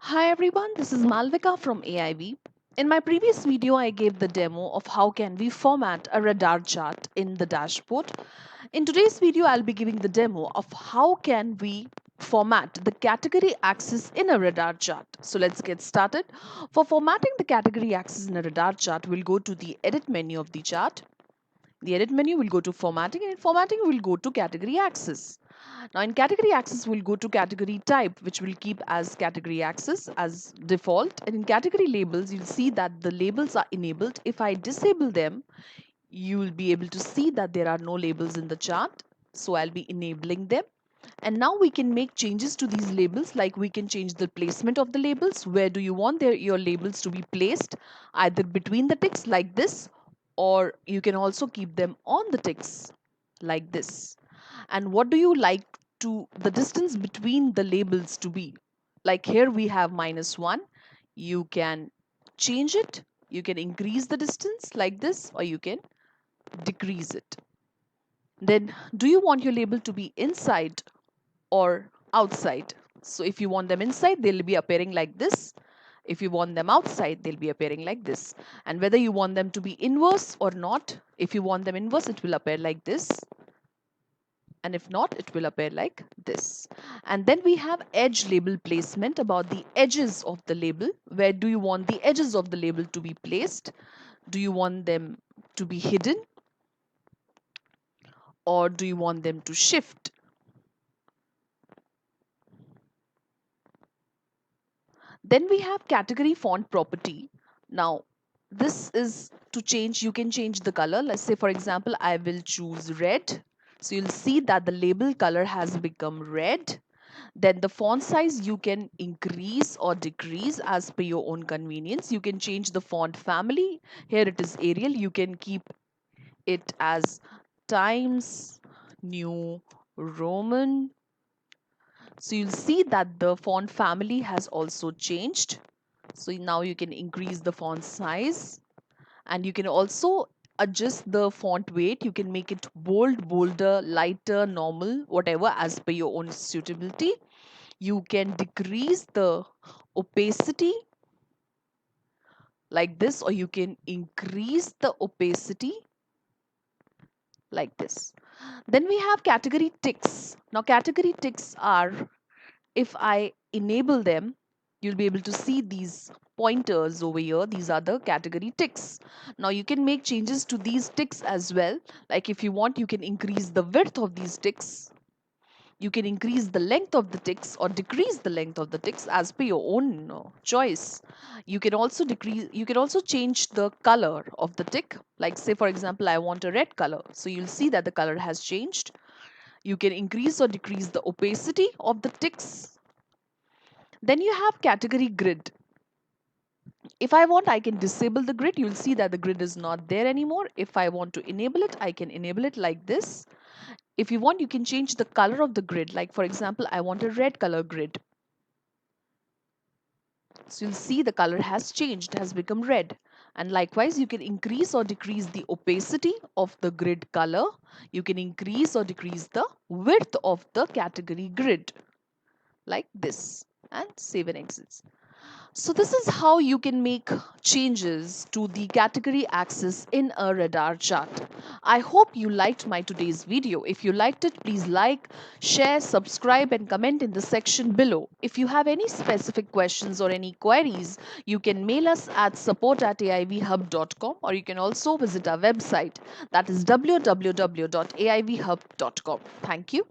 Hi everyone, this is Malvika from AIV. In my previous video, I gave the demo of how can we format a radar chart in the dashboard. In today's video, I'll be giving the demo of how can we format the category axis in a radar chart. So let's get started. For formatting the category axis in a radar chart, we'll go to the edit menu of the chart. The edit menu will go to formatting, and in formatting we'll go to category axis. Now in category axis, we'll go to category type, which will keep as category axis as default. And in category labels, you'll see that the labels are enabled. If I disable them, you'll be able to see that there are no labels in the chart. So I'll be enabling them. And now we can make changes to these labels, like we can change the placement of the labels. Where do you want your labels to be placed? Either between the ticks like this, or you can also keep them on the ticks like this. And what do you like to the distance between the labels to be? Like here we have -1. You can change it. You can increase the distance like this, or you can decrease it. Then do you want your label to be inside or outside? So if you want them inside, they'll be appearing like this. If you want them outside, they'll be appearing like this. And whether you want them to be inverse or not, if you want them inverse, it will appear like this. And if not, it will appear like this. And then we have edge label placement, about the edges of the label. Where do you want the edges of the label to be placed? Do you want them to be hidden, or do you want them to shift? Then we have category font property. Now, this is to change, you can change the color. Let's say, for example, I will choose red. So you'll see that the label color has become red. Then the font size you can increase or decrease as per your own convenience. You can change the font family. Here it is Arial. You can keep it as Times New Roman. So you'll see that the font family has also changed. So now you can increase the font size, and you can also adjust the font weight. You can make it bold, bolder, lighter, normal, whatever as per your own suitability. You can decrease the opacity like this, or you can increase the opacity like this. Then we have category ticks. Now category ticks are, if I enable them, you'll be able to see these pointers over here. These are the category ticks. Now you can make changes to these ticks as well. Like if you want, you can increase the width of these ticks. You can increase the length of the ticks or decrease the length of the ticks as per your own choice. You can also change the color of the tick. Like say for example, I want a red color. So you'll see that the color has changed. You can increase or decrease the opacity of the ticks. Then you have category grid. If I want, I can disable the grid. You'll see that the grid is not there anymore. If I want to enable it, I can enable it like this. If you want, you can change the color of the grid. Like for example, I want a red color grid. So you'll see the color has changed, has become red. And likewise, you can increase or decrease the opacity of the grid color. You can increase or decrease the width of the category grid like this, and save and exit. So this is how you can make changes to the category axis in a radar chart. I hope you liked my today's video. If you liked it, please like, share, subscribe and comment in the section below. If you have any specific questions or any queries, you can mail us at support@aivhub.com, or you can also visit our website, that is www.aivhub.com. Thank you.